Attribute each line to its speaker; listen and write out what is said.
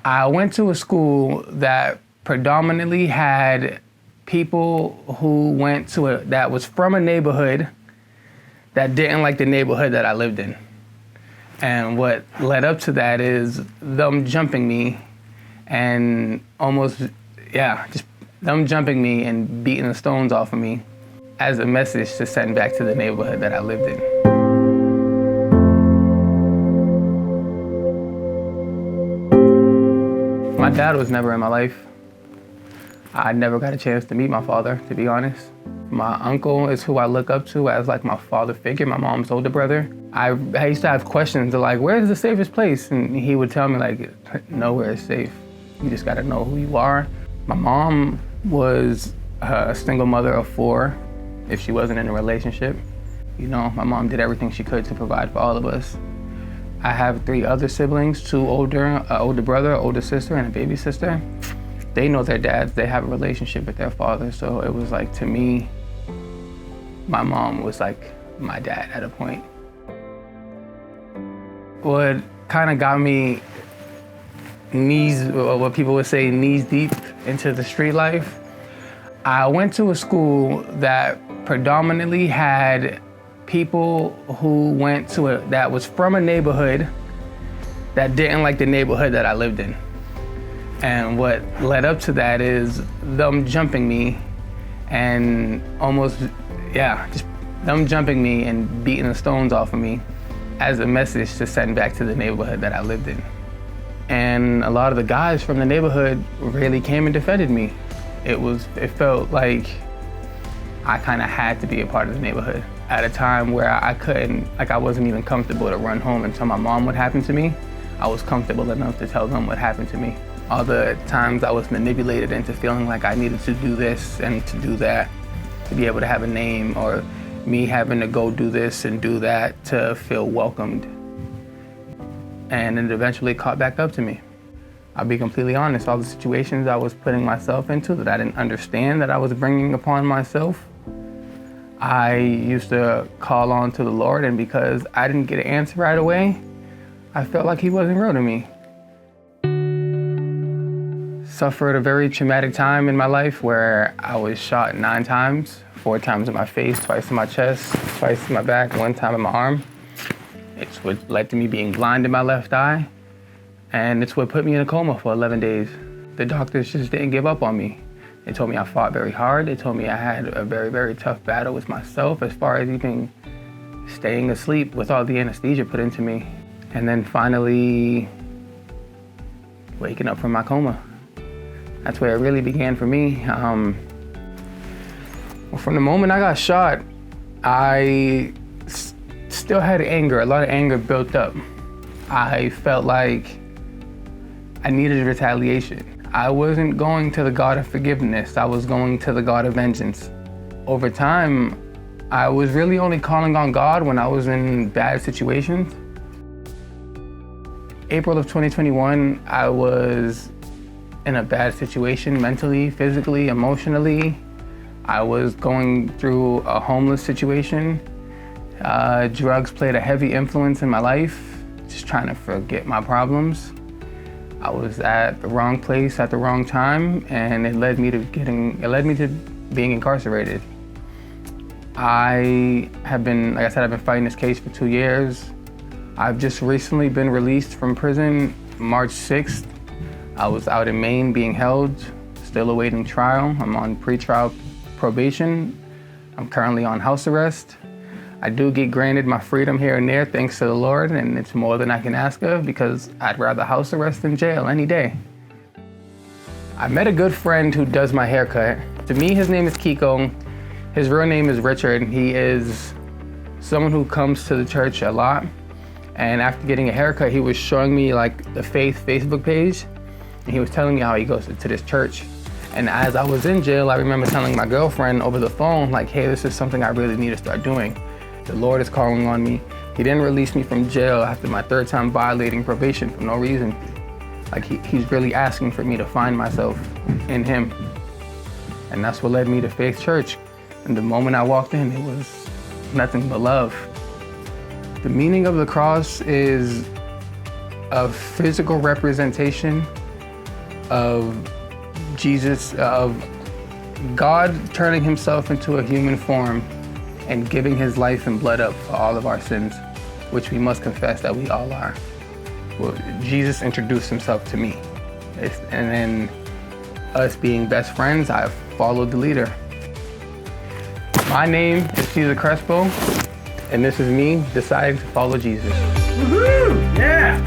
Speaker 1: I went to a school that predominantly had people who went to that was from a neighborhood that didn't like the neighborhood that I lived in. And what led up to that is them jumping me and just them jumping me and beating the stones off of me as a message to send back to the neighborhood that I lived in. My dad was never in my life. I never got a chance to meet my father, to be honest. My uncle is who I look up to as like my father figure, my mom's older brother. I used to have questions of like, where's the safest place? And he would tell me like, nowhere is safe. You just gotta know who you are. My mom was a single mother of 4 if she wasn't in a relationship. You know, my mom did everything she could to provide for all of us. I have 3 other siblings, 2 older, older brother, older sister, and a baby sister. They know their dads, they have a relationship with their father, so it was like, to me, my mom was like my dad at a point. What kind of got me what people would say, knees deep into the street life, I went to a school that predominantly had people who went to that was from a neighborhood that didn't like the neighborhood that I lived in. And what led up to that is them jumping me and just them jumping me and beating the stones off of me as a message to send back to the neighborhood that I lived in. And a lot of the guys from the neighborhood really came and defended me. It felt like I kind of had to be a part of the neighborhood at a time where I wasn't even comfortable to run home and tell my mom what happened to me. I was comfortable enough to tell them what happened to me. All the times I was manipulated into feeling like I needed to do this and to do that to be able to have a name, or me having to go do this and do that to feel welcomed. And it eventually caught back up to me. I'll be completely honest, all the situations I was putting myself into that I didn't understand that I was bringing upon myself, I used to call on to the Lord, and because I didn't get an answer right away, I felt like he wasn't real to me. Suffered a very traumatic time in my life where I was shot 9 times, 4 times in my face, twice in my chest, twice in my back, 1 time in my arm. It's what led to me being blind in my left eye, and it's what put me in a coma for 11 days. The doctors just didn't give up on me. They told me I fought very hard. They told me I had a very, very tough battle with myself as far as even staying asleep with all the anesthesia put into me. And then finally waking up from my coma. That's where it really began for me. Well, from the moment I got shot, I still had anger. A lot of anger built up. I felt like I needed retaliation. I wasn't going to the God of forgiveness. I was going to the God of vengeance. Over time, I was really only calling on God when I was in bad situations. April of 2021, I was in a bad situation mentally, physically, emotionally. I was going through a homeless situation. Drugs played a heavy influence in my life, just trying to forget my problems. I was at the wrong place at the wrong time, and it led me to being incarcerated. I have been, like I said, I've been fighting this case for 2 years. I've just recently been released from prison March 6th. I was out in Maine being held, still awaiting trial. I'm on pretrial probation. I'm currently on house arrest. I do get granted my freedom here and there, thanks to the Lord, and it's more than I can ask of because I'd rather house arrest than jail any day. I met a good friend who does my haircut. To me, his name is Kiko. His real name is Richard. He is someone who comes to the church a lot. And after getting a haircut, he was showing me like the Faith Facebook page. And he was telling me how he goes to this church. And as I was in jail, I remember telling my girlfriend over the phone, like, hey, this is something I really need to start doing. The Lord is calling on me. He didn't release me from jail after my 3rd time violating probation for no reason. Like he's really asking for me to find myself in him. And that's what led me to Faith Church. And the moment I walked in, it was nothing but love. The meaning of the cross is a physical representation of Jesus, of God turning himself into a human form and giving his life and blood up for all of our sins, which we must confess that we all are. Well, Jesus introduced himself to me. And then us being best friends, I followed the leader. My name is Cesar Crespo, and this is me deciding to follow Jesus.
Speaker 2: Woohoo! Yeah!